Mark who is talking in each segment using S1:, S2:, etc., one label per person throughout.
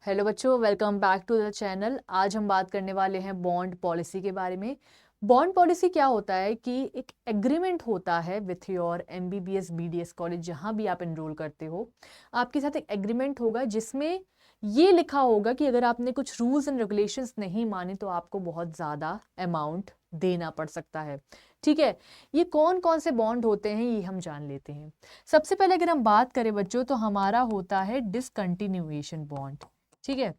S1: Hello बच्चों, welcome back to the channel. आज हम बात करने वाले हैं बॉन्ड पॉलिसी के बारे में। बॉन्ड पॉलिसी क्या होता है कि एक एग्रीमेंट होता है with your MBBS BDS college, जहां भी आप एनरोल करते हो। आपके साथ एक एग्रीमेंट होगा जिसमें ये लिखा होगा कि अगर आपने कुछ रूल्स एंड रेगुलेशंस नहीं माने तो आपको बहुत ज़्यादा अमाउंट देना पड़ सकता है। ठीक है, ये कौन कौन से बॉन्ड होते हैं ये हम जान लेते हैं। सबसे पहले अगर हम बात करें बच्चों, तो हमारा होता है डिसकंटिन्यूएशन बॉन्ड। ठीक है,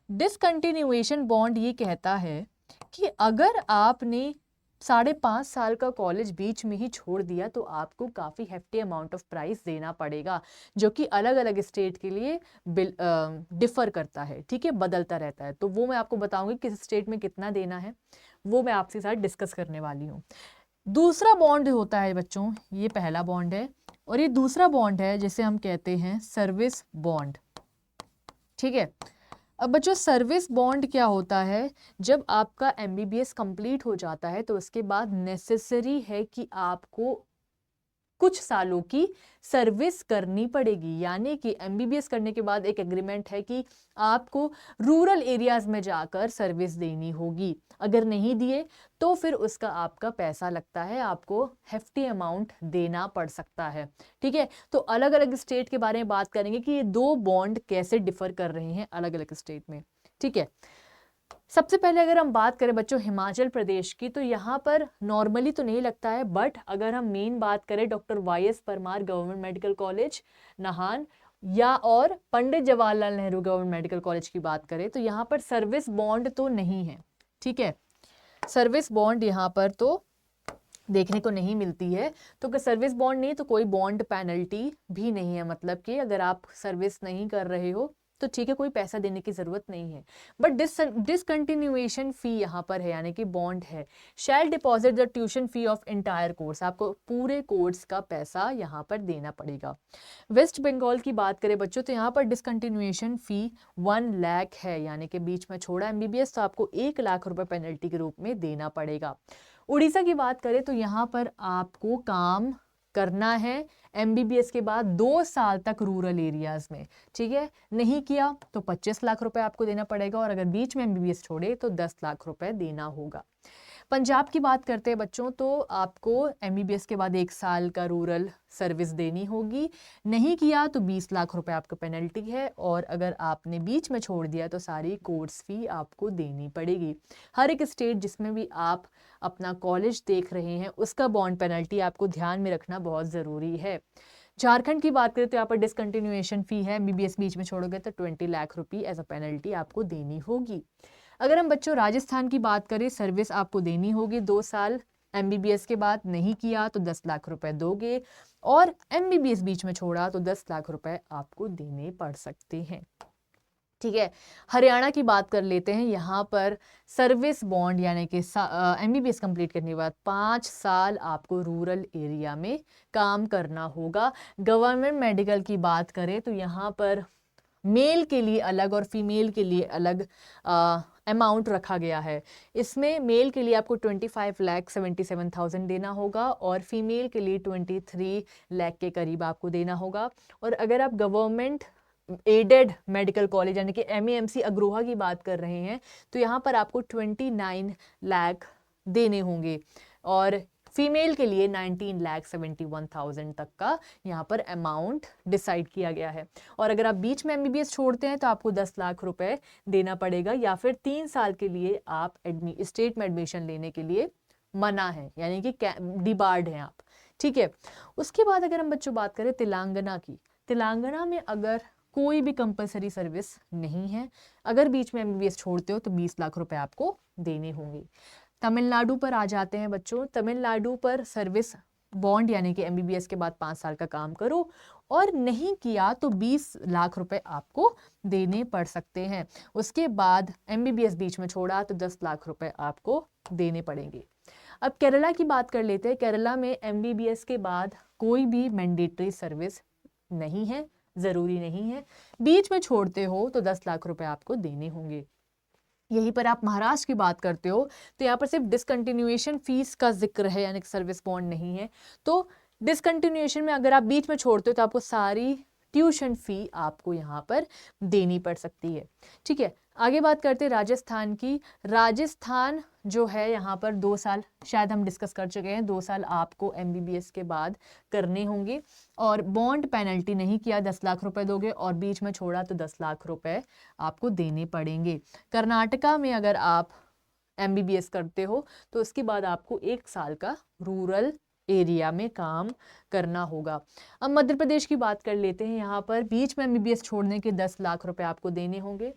S1: डिसकंटिन्यूएशन बॉन्ड ये कहता है कि अगर आपने 5.5 साल का कॉलेज बीच में ही छोड़ दिया तो आपको काफ़ी हेफ्टी अमाउंट ऑफ प्राइस देना पड़ेगा, जो कि अलग अलग स्टेट के लिए डिफर करता है। ठीक है, बदलता रहता है। तो वो मैं आपको बताऊंगी किस स्टेट में कितना देना है, वो मैं आपके साथ डिस्कस करने वाली हूँ। दूसरा बॉन्ड होता है बच्चों, ये पहला बॉन्ड है और ये दूसरा बॉन्ड है जिसे हम कहते हैं सर्विस बॉन्ड। ठीक है, अब बच्चों सर्विस बॉन्ड क्या होता है? जब आपका एमबीबीएस कंप्लीट हो जाता है तो उसके बाद नेसेसरी है कि आपको कुछ सालों की सर्विस करनी पड़ेगी। यानी कि एमबीबीएस करने के बाद एक एग्रीमेंट है कि आपको रूरल एरियाज में जाकर सर्विस देनी होगी। अगर नहीं दिए तो फिर उसका आपका पैसा लगता है, आपको हेफ्टी अमाउंट देना पड़ सकता है। ठीक है, तो अलग अलग स्टेट के बारे में बात करेंगे कि ये दो बॉन्ड कैसे डिफर कर रहे हैं अलग अलग स्टेट में। ठीक है, सबसे पहले अगर हम बात करें बच्चों हिमाचल प्रदेश की, तो यहाँ पर नॉर्मली तो नहीं लगता है, बट अगर हम मेन बात करें doctor Y S. Parmar government medical college Nahan या और Pandit Jawaharlal Nehru government medical college की बात करें तो यहाँ पर सर्विस बॉन्ड तो नहीं है। ठीक है, सर्विस बॉन्ड यहाँ पर तो देखने को नहीं मिलती है। तो अगर सर्विस बॉन्ड नहीं तो कोई बॉन्ड पेनल्टी भी नहीं है, मतलब कि अगर आप सर्विस नहीं कर रहे हो तो ठीक है, कोई पैसा देने की जरूरत नहीं है। बट डिसकंटिन्यूएशन फी यहाँ पर है, यानी कि बॉन्ड है। Shall deposit the tuition fee of entire course, आपको पूरे कोर्स का पैसा यहाँ पर देना पड़ेगा। वेस्ट बंगाल की बात करें बच्चों तो यहाँ पर डिसकंटिन्यूएशन फी 1 लाख है, यानी कि बीच में छोड़ा एमबीबीएस तो आपको 1 लाख रुपए पेनल्टी के रूप में देना पड़ेगा। उड़ीसा की बात करें तो यहाँ पर आपको काम करना है एमबीबीएस के बाद 2 साल तक रूरल एरियाज में। ठीक है, नहीं किया तो 25 लाख रुपए आपको देना पड़ेगा और अगर बीच में एमबीबीएस छोड़े तो 10 लाख रुपए देना होगा। पंजाब की बात करते हैं बच्चों तो आपको एमबीबीएस के बाद 1 साल का रूरल सर्विस देनी होगी। नहीं किया तो 20 लाख रुपए आपका पेनल्टी है और अगर आपने बीच में छोड़ दिया तो सारी कोर्स फी आपको देनी पड़ेगी। हर एक स्टेट जिसमें भी आप अपना कॉलेज देख रहे हैं उसका बॉन्ड पेनल्टी आपको ध्यान में रखना बहुत ज़रूरी है। झारखंड की बात करें तो यहाँ पर डिसकंटिन्यूएशन फी है, एमबीबीएस बीच में छोड़ोगे तो 20 लाख रुपी एज अ पेनल्टी आपको देनी होगी। अगर हम बच्चों राजस्थान की बात करें, सर्विस आपको देनी होगी 2 साल एमबीबीएस के बाद, नहीं किया तो 10 लाख रुपए दोगे और एमबीबीएस बीच में छोड़ा तो 10 लाख रुपए आपको देने पड़ सकते हैं। ठीक है, हरियाणा की बात कर लेते हैं। यहाँ पर सर्विस बॉन्ड यानी कि एमबीबीएस कंप्लीट करने के बाद 5 साल आपको रूरल एरिया में काम करना होगा। गवर्नमेंट मेडिकल की बात करें तो यहाँ पर मेल के लिए अलग और फीमेल के लिए अलग अमाउंट रखा गया है। इसमें मेल के लिए आपको 25,77,000 देना होगा और फीमेल के लिए 23 लाख के करीब आपको देना होगा। और अगर आप गवर्नमेंट एडेड मेडिकल कॉलेज यानी कि एमएएमसी अग्रोहा की बात कर रहे हैं तो यहाँ पर आपको 29 लाख देने होंगे और फीमेल के लिए 19,71,000 तक का यहाँ पर अमाउंट डिसाइड किया गया है। और अगर आप बीच में एमबीबीएस छोड़ते हैं तो आपको 10 लाख रुपए देना पड़ेगा या फिर 3 साल के लिए आप स्टेट में एडमिशन लेने के लिए मना है, यानी कि डिबार्ड हैं आप। ठीक है, उसके बाद अगर हम बच्चों बात करें तेलंगाना की, तेलंगाना में अगर कोई भी कंपलसरी सर्विस नहीं है, अगर बीच में एमबीबीएस छोड़ते हो तो 20 लाख रुपए आपको देने होंगे। तमिलनाडु पर आ जाते हैं बच्चों। तमिलनाडु पर सर्विस बॉन्ड यानी कि एमबीबीएस के बाद 5 साल का काम करो और नहीं किया तो 20 लाख रुपए आपको देने पड़ सकते हैं। उसके बाद एमबीबीएस बीच में छोड़ा तो 10 लाख रुपए आपको देने पड़ेंगे। अब केरला की बात कर लेते हैं। केरला में एमबीबीएस के बाद कोई भी मैंडेटरी सर्विस नहीं है, ज़रूरी नहीं है। बीच में छोड़ते हो तो 10 लाख रुपए आपको देने होंगे। यहीं पर आप महाराष्ट्र की बात करते हो तो यहाँ पर सिर्फ डिसकंटिन्यूएशन फीस का जिक्र है, यानी कि सर्विस बॉन्ड नहीं है। तो डिसकंटिन्यूएशन में अगर आप बीच में छोड़ते हो तो आपको सारी ट्यूशन फ़ी आपको यहाँ पर देनी पड़ सकती है। ठीक है, आगे बात करते हैं राजस्थान की। राजस्थान जो है यहाँ पर 2 साल, शायद हम डिस्कस कर चुके हैं, 2 साल आपको MBBS के बाद करने होंगे और बॉन्ड पेनल्टी नहीं किया 10 लाख रुपए दोगे और बीच में छोड़ा तो 10 लाख रुपए आपको देने पड़ेंगे। कर्नाटका में अगर आप MBBS करते हो तो उसके बाद आपको 1 साल का रूरल एरिया में काम करना होगा। अब मध्य प्रदेश की बात कर लेते हैं। यहाँ पर बीच में MBBS छोड़ने के 10 लाख रुपए आपको देने होंगे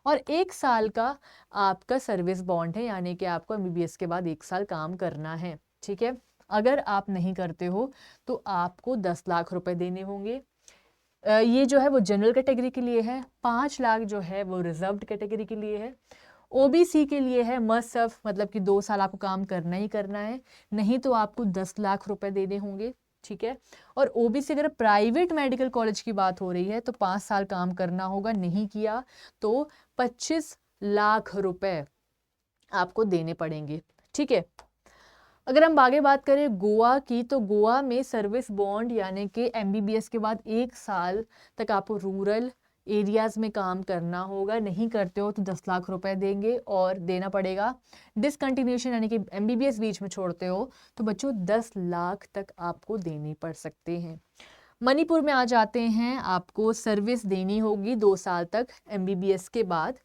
S1: और 1 साल का आपका सर्विस बॉन्ड है, यानी कि आपको MBBS के बाद 1 साल काम करना है। ठीक है, अगर आप नहीं करते हो तो आपको 10 लाख रुपए देने होंगे। ये जो है वो जनरल कैटेगरी के लिए है। 5 लाख जो है वो रिजर्व्ड कैटेगरी के लिए है। OBC के लिए है मस्ट सर्व, मतलब कि 2 साल आपको काम करना ही करना है, नहीं तो आपको 10 लाख रुपए देने होंगे। ठीक है, और OBC अगर प्राइवेट मेडिकल कॉलेज की बात हो रही है तो 5 साल काम करना होगा, नहीं किया तो 25 लाख रुपए आपको देने पड़ेंगे। ठीक है, अगर हम आगे बात करें गोवा की, तो गोवा में सर्विस बॉन्ड यानी कि MBBS के बाद 1 साल तक आपको रूरल एरियाज में काम करना होगा, नहीं करते हो तो 10 लाख रुपए देंगे और देना पड़ेगा। डिसकंटिन्यूशन यानी कि MBBS बीच में छोड़ते हो तो बच्चों 10 लाख तक आपको देने पड़ सकते हैं। मणिपुर में आ जाते हैं, आपको सर्विस देनी होगी 2 साल तक MBBS के बाद।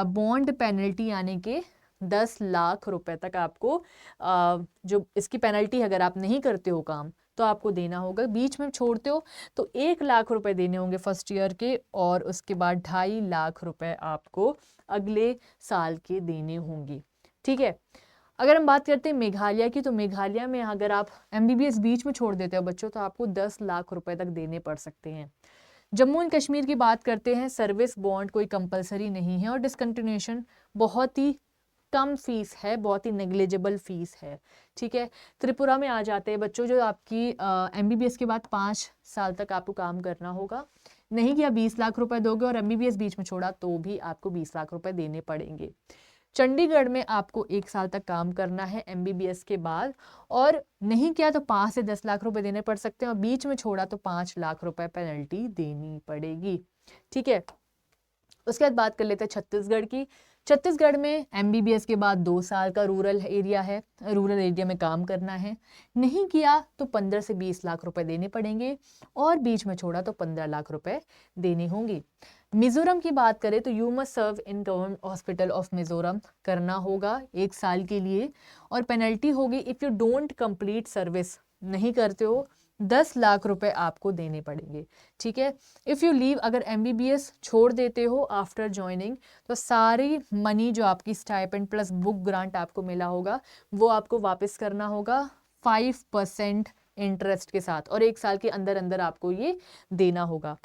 S1: बॉन्ड पेनल्टी यानी कि 10 लाख रुपए तक आपको जो इसकी पेनल्टी, अगर आप नहीं करते हो काम तो आपको देना होगा। बीच में छोड़ते हो तो 1 लाख रुपए देने होंगे फर्स्ट ईयर के और उसके बाद 2.5 लाख रुपए आपको अगले साल के देने होंगे। ठीक है, अगर हम बात करते हैं मेघालय की, तो मेघालय में अगर आप MBBS बीच में छोड़ देते हो बच्चों तो आपको 10 लाख रुपए तक देने पड़ सकते हैं। जम्मू एंड कश्मीर की बात करते हैं, सर्विस बॉन्ड कोई कंपलसरी नहीं है और डिसकंटिन्यूशन बहुत ही कम फीस है, बहुत ही नेग्लिजिबल फीस है। ठीक है, त्रिपुरा में आ जाते हैं बच्चों, जो आपकी MBBS के बाद 5 साल तक आपको काम करना होगा, नहीं किया 20 लाख रुपए दोगे और MBBS बीच में छोड़ा तो भी आपको 20 लाख रुपए देने पड़ेंगे। चंडीगढ़ में आपको 1 साल तक काम करना है MBBS के बाद और नहीं किया तो 5 से 10 लाख रुपए देने पड़ सकते हैं और बीच में छोड़ा तो 5 लाख रुपए पेनल्टी देनी पड़ेगी। ठीक है, उसके बाद बात कर लेते हैं छत्तीसगढ़ की। छत्तीसगढ़ में MBBS के बाद 2 साल का रूरल एरिया है, रूरल एरिया में काम करना है, नहीं किया तो 15 से 20 लाख रुपए देने पड़ेंगे और बीच में छोड़ा तो 15 लाख रुपए देने होंगे। मिजोरम की बात करें तो you must serve in government hospital of Mizoram करना होगा 1 साल के लिए और पेनल्टी होगी if you don't complete service, नहीं करते हो 10 लाख रुपए आपको देने पड़ेंगे। ठीक है, इफ़ यू लीव, अगर MBBS छोड़ देते हो आफ्टर ज्वाइनिंग तो सारी मनी जो आपकी स्टाइपेंड प्लस बुक ग्रांट आपको मिला होगा वो आपको वापस करना होगा 5% इंटरेस्ट के साथ और 1 साल के अंदर अंदर आपको ये देना होगा।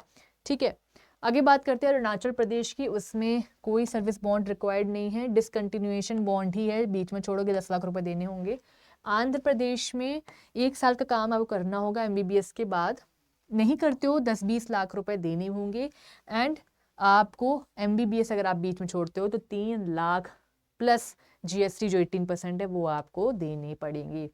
S1: ठीक है, आगे बात करते हैं अरुणाचल प्रदेश की। उसमें कोई सर्विस बॉन्ड रिक्वायर्ड नहीं है, डिसकंटिन्यूएशन बॉन्ड ही है, बीच में छोड़ोगे 10 लाख रुपए देने होंगे। आंध्र प्रदेश में 1 साल का काम आपको करना होगा MBBS के बाद, नहीं करते हो 10-20 लाख रुपए देने होंगे एंड आपको MBBS अगर आप बीच में छोड़ते हो तो 3 लाख प्लस GST जो 18% है वो आपको देने पड़ेंगे।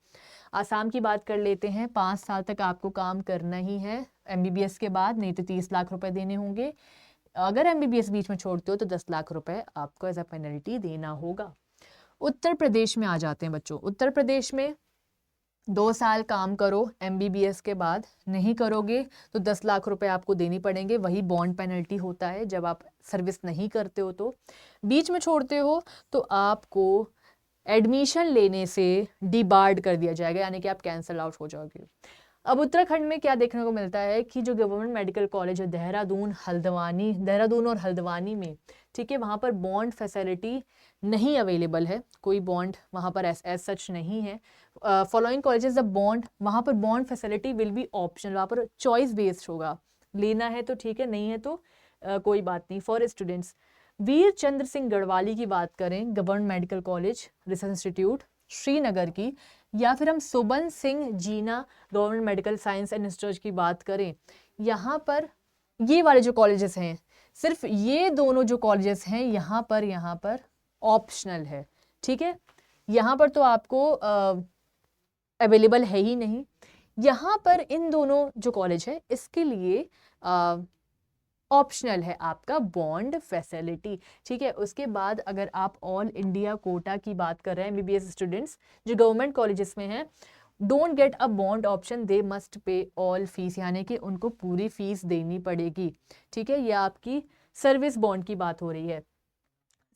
S1: आसाम की बात कर लेते हैं, 5 साल तक आपको काम करना ही है MBBS के बाद, नहीं तो 30 लाख रुपए देने होंगे। अगर MBBS बीच में छोड़ते हो तो 10 लाख रुपए आपको एज अ पेनल्टी देना होगा। उत्तर प्रदेश में आ जाते हैं बच्चों। उत्तर प्रदेश में 2 साल काम करो MBBS के बाद, नहीं करोगे तो 10 लाख रुपए आपको देनी पड़ेंगे, वही बॉन्ड पेनल्टी होता है जब आप सर्विस नहीं करते हो। तो बीच में छोड़ते हो तो आपको एडमिशन लेने से डिबार्ड कर दिया जाएगा, यानी कि आप कैंसल आउट हो जाओगे। अब उत्तराखंड में क्या देखने को मिलता है कि जो गवर्नमेंट मेडिकल कॉलेज है देहरादून और हल्द्वानी में, ठीक है, वहाँ पर बॉन्ड फैसिलिटी नहीं अवेलेबल है, कोई बॉन्ड वहाँ पर एज सच नहीं है। फॉलोइंग कॉलेजेस द बॉन्ड, वहाँ पर bond facility will be optional, वहाँ पर चॉइस बेस्ड होगा, लेना है तो ठीक है, नहीं है तो कोई बात नहीं फॉर स्टूडेंट्स। वीर चंद्र सिंह गढ़वाली की बात करें, government medical college research institute Srinagar की, या फिर हम Soban Singh Jeena government medical science and institute की बात करें, यहाँ पर ये वाले जो कॉलेजेस हैं, सिर्फ ये दोनों जो कॉलेजेस हैं यहाँ पर ऑप्शनल है। ठीक है, यहाँ पर तो आपको अवेलेबल है ही नहीं। यहाँ पर इन दोनों जो कॉलेज है इसके लिए ऑप्शनल है आपका बॉन्ड फैसिलिटी, ठीक है। उसके बाद अगर आप ऑल इंडिया कोटा की बात कर रहे हैं, एमबीबीएस स्टूडेंट्स जो गवर्नमेंट कॉलेजेस में हैं, don't get a bond option, they must pay all fees, यानी कि उनको पूरी फीस देनी पड़ेगी, ठीक है। यह आपकी सर्विस बॉन्ड की बात हो रही है।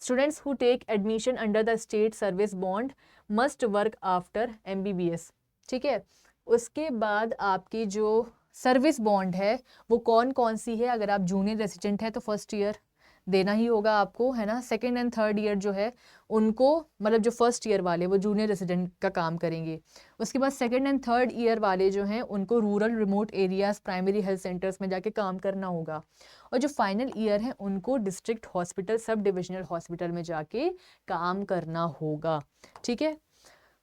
S1: Students who take admission under the state service bond must work after MBBS, ठीक है। उसके बाद आपकी जो सर्विस बॉन्ड है वो कौन कौन सी है, अगर आप जूनियर रेसिडेंट है तो फर्स्ट ईयर देना ही होगा आपको, है ना। सेकेंड एंड थर्ड ईयर जो है उनको, मतलब जो फर्स्ट ईयर वाले वो जूनियर रेसिडेंट का काम करेंगे। उसके बाद सेकेंड एंड थर्ड ईयर वाले जो हैं उनको rural remote areas primary health centres में जाके काम करना होगा। और जो फाइनल ईयर है उनको district hospital sub divisional hospital में जाके काम करना होगा, ठीक है।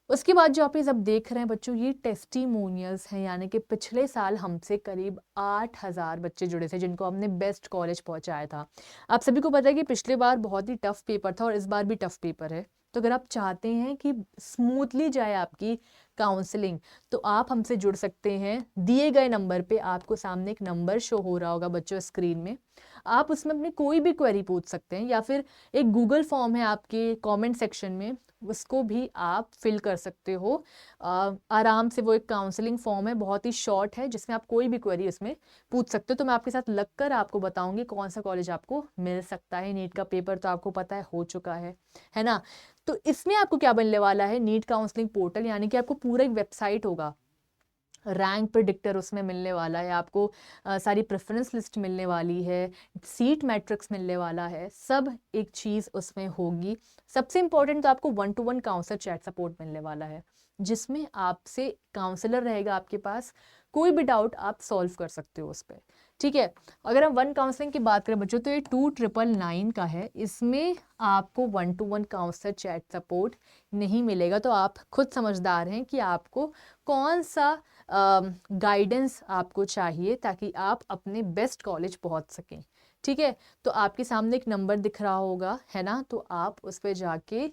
S1: उसके बाद जो आप ये सब देख रहे हैं बच्चों, ये टेस्टिमोनियल्स हैं, यानी कि पिछले साल हमसे करीब 8,000 बच्चे जुड़े थे जिनको हमने बेस्ट कॉलेज पहुंचाया था। आप सभी को पता है कि पिछले बार बहुत ही टफ पेपर था और इस बार भी टफ पेपर है। तो अगर आप चाहते हैं कि स्मूथली जाए आपकी काउंसलिंग तो आप हमसे जुड़ सकते हैं। दिए गए नंबर पे, आपको सामने एक नंबर शो हो रहा होगा बच्चों स्क्रीन में, आप उसमें अपनी कोई भी क्वेरी पूछ सकते हैं, या फिर एक गूगल फॉर्म है आपके कमेंट सेक्शन में, उसको भी आप फिल कर सकते हो आराम से। वो एक काउंसलिंग फॉर्म है, बहुत ही शॉर्ट है, जिसमें आप कोई भी क्वेरी उसमें पूछ सकते हो। तो मैं आपके साथ लगकर आपको बताऊंगी कौन सा कॉलेज आपको मिल सकता है। नीट का पेपर तो आपको पता है हो चुका है ना। तो इसमें आपको क्या बनने वाला है, नीट काउंसलिंग पोर्टल, यानी कि आपको पूरा एक वेबसाइट होगा, रैंक प्रेडिक्टर उसमें मिलने वाला है आपको, सारी प्रेफरेंस लिस्ट मिलने वाली है, सीट मैट्रिक्स मिलने वाला है, सब एक चीज़ उसमें होगी। सबसे इंपॉर्टेंट तो आपको 1-to-1 काउंसलर चैट सपोर्ट मिलने वाला है, जिसमें आपसे काउंसलर रहेगा आपके पास, कोई भी डाउट आप सॉल्व कर सकते हो उस पर, ठीक है। अगर हम 1 काउंसलिंग की बात करें बच्चों तो ये 2999 का है, इसमें आपको 1-to-1 काउंसलर चैट सपोर्ट नहीं मिलेगा। तो आप खुद समझदार हैं कि आपको कौन सा गाइडेंस आपको चाहिए ताकि आप अपने बेस्ट कॉलेज पहुंच सकें, ठीक है। तो आपके सामने एक नंबर दिख रहा होगा, है ना, तो आप उस पर जाके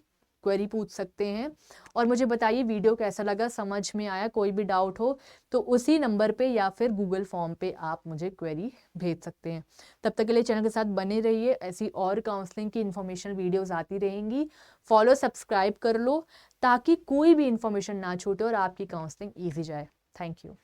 S1: क्वेरी पूछ सकते हैं। और मुझे बताइए वीडियो कैसा लगा, समझ में आया, कोई भी डाउट हो तो उसी नंबर पे या फिर गूगल फॉर्म पे आप मुझे क्वेरी भेज सकते हैं। तब तक के लिए चैनल के साथ बने रहिए, ऐसी और काउंसलिंग की इन्फॉर्मेशन वीडियोस आती रहेंगी। फॉलो सब्सक्राइब कर लो ताकि कोई भी इन्फॉर्मेशन ना छूटे और आपकी काउंसलिंग ईजी जाए। Thank you.